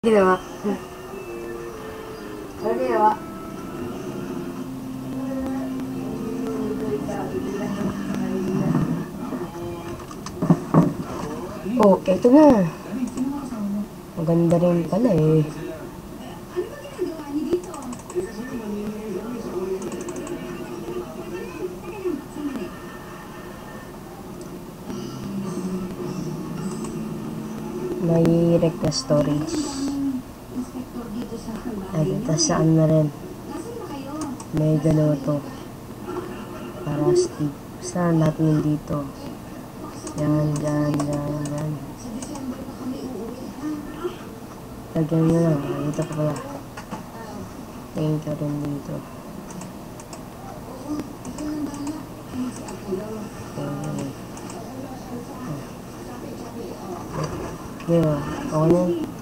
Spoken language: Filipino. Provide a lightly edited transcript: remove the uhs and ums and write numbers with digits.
Ginawa. Ano ginawa? Oh, eto na. Maganda rin pala eh. May request storage. Ay, tapos saan na rin. May galoto. Para Steve. Saan natin dito? Yan. Lagyan nyo lang. Dito pa pala. Tingin ko rin dito. Diba? Okay na.